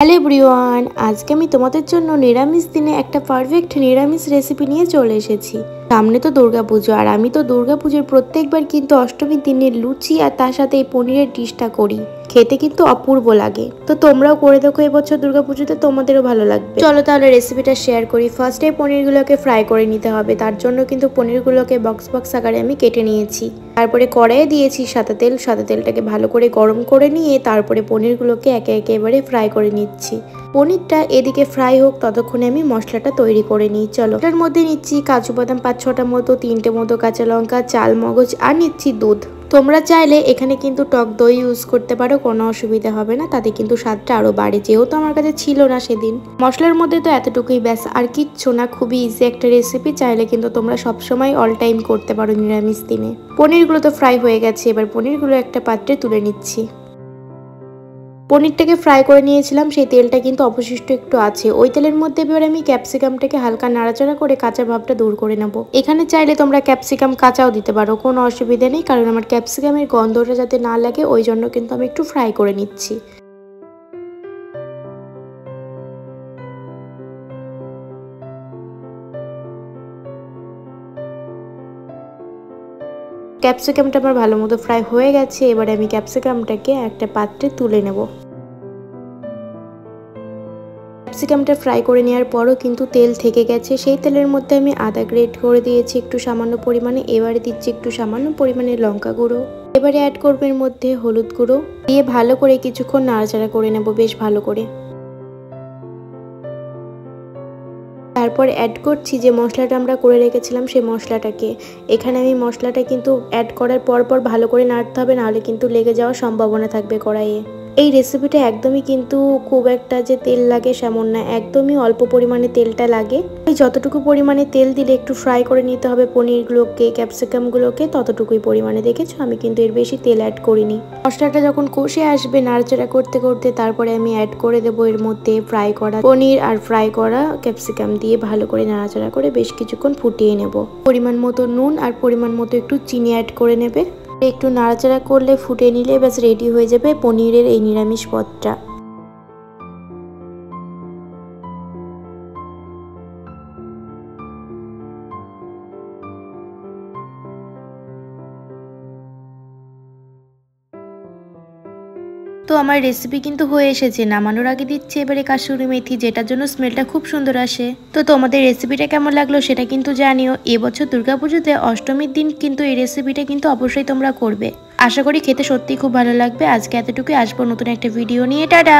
Hello everyone, আজকে আমি তোমাদের জন্য নিরামিষ দিনে একটা পারফেক্ট নিরামিষ রেসিপি নিয়ে চলে এসেছি। সামনে তো দুর্গাপুজো, আর আমি তো দুর্গাপুজোর প্রত্যেকবার কিন্তু অষ্টমীর দিনে লুচি আর তার সাথে এই পনিরের ডিশটা করি। খেতে কিন্তু অপূর্ব লাগে। তো তোমরাও করে দেখো এবছর দুর্গাপুজোতে, তোমাদেরও ভালো লাগবে। চলো তাহলে রেসিপিটা শেয়ার করি। ফার্স্টে পনিরগুলোকে ফ্রাই করে নিতে হবে। তার জন্য কিন্তু পনিরগুলোকে বক্স আকারে আমি কেটে নিয়েছি। তারপরে কড়াইয়ে দিয়েছি সাদা তেল। সাদা তেলটাকে ভালো করে গরম করে নিয়ে তারপরে পনিরগুলোকে একে একে এবারে ফ্রাই করে নিচ্ছি। পনিরটা এদিকে ফ্রাই হোক, ততক্ষণে আমি মশলাটা তৈরি করে নিই। চলো, এটার মধ্যে নিচ্ছি কাজু বাদাম 5-6টা মতো, 3টে মতো কাঁচা লঙ্কা, চাল মগজ আর নিচ্ছি দুধ। তোমরা চাইলে এখানে কিন্তু টক দই ইউজ করতে পারো, কোনো অসুবিধা হবে না, তাতে কিন্তু স্বাদটা আরো বাড়ে। যেহেতু আমার কাছে ছিল না সেদিন, মশলার মধ্যে তো এতটুকুই ব্যাস, আর কিচ্ছু না। খুবই ইজি একটা রেসিপি, চাইলে কিন্তু তোমরা সবসময় অল টাইম করতে পারো নিরামিষ দিনে। পনিরগুলো তো ফ্রাই হয়ে গেছে, এবার পনিরগুলো একটা পাত্রে তুলে নিচ্ছি। পনিরটাকে ফ্রাই করে নিয়েছিলাম, সেই তেলটা কিন্তু অবশিষ্ট একটু আছে। ওই তেলের মধ্যে এবার আমি ক্যাপসিকামটাকে হালকা নাড়াচাড়া করে কাঁচা ভাবটা দূর করে নেব। এখানে চাইলে তোমরা ক্যাপসিকাম কাঁচাও দিতে পারো, কোনো অসুবিধা নেই, কারণ আমার ক্যাপসিকামের গন্ধটা যাতে না লাগে ওই জন্য কিন্তু আমি একটু ফ্রাই করে নিচ্ছি। ক্যাপসিকামটা আমার ভালো মতো ফ্রাই হয়ে গেছে, এবারে আমি ক্যাপসিকামটাকে একটা পাত্রে তুলে নেব। ক্যাপসিকামটা ফ্রাই করে নেওয়ার পরও কিন্তু তেল থেকে গেছে, সেই তেলের মধ্যে আমি আদা গ্রেট করে দিয়েছি একটু সামান্য পরিমাণে। এবারে দিচ্ছি একটু সামান্য পরিমাণে লঙ্কা গুঁড়ো। এবারে অ্যাড করবো এর মধ্যে হলুদ গুঁড়ো, দিয়ে ভালো করে কিছুক্ষণ নাড়াচাড়া করে নেব বেশ ভালো করে। তারপর অ্যাড করছি যে মশলাটা আমরা করে রেখেছিলাম সেই মশলাটাকে। এখানে আমি মশলাটা কিন্তু অ্যাড করার পর ভালো করে নাড়তে হবে, নাহলে কিন্তু লেগে যাওয়ার সম্ভাবনা থাকবে কড়াইয়ে। এই রেসিপিটা একদমই কিন্তু খুব একটা যে তেল লাগে সেমন না, একদমই অল্প পরিমাণে তেলটা লাগে। ওই যতটুকু পরিমাণে তেল দিলে একটু ফ্রাই করে নিতে হবে পনিরগুলোকে, ক্যাপসিকামগুলোকে, ততটুকুই পরিমাণে। দেখেছো আমি কিন্তু এর বেশি তেল অ্যাড করিনি। মশলাটা যখন কষে আসবে নাড়াচাড়া করতে করতে, তারপরে আমি অ্যাড করে দেবো এর মধ্যে ফ্রাই করা পনির আর ফ্রাই করা ক্যাপসিকাম, দিয়ে ভালো করে নাড়াচাড়া করে বেশ কিছুক্ষণ ফুটিয়ে নেব। পরিমাণ মতো নুন আর পরিমাণ মতো একটু চিনি অ্যাড করে নেবে। একটু নাড়াচাড়া করলে ফুটে নিলে ব্যাস রেডি হয়ে যাবে পনিরের এই নিরামিষ পদটা। তো আমার রেসিপি কিন্তু হয়ে এসেছে। নামানোর আগে দিচ্ছে এবারে কাসুরি মেথি, যেটার জন্য স্মেলটা খুব সুন্দর আসে। তো তোমাদের রেসিপিটা কেমন লাগলো সেটা কিন্তু জানিও। এবছর দুর্গাপুজোতে অষ্টমীর দিন কিন্তু এই রেসিপিটা কিন্তু অবশ্যই তোমরা করবে। আশা করি খেতে সত্যিই খুব ভালো লাগবে। আজকে এতটুকুই, আসবো নতুন একটা ভিডিও নিয়ে। টাটা।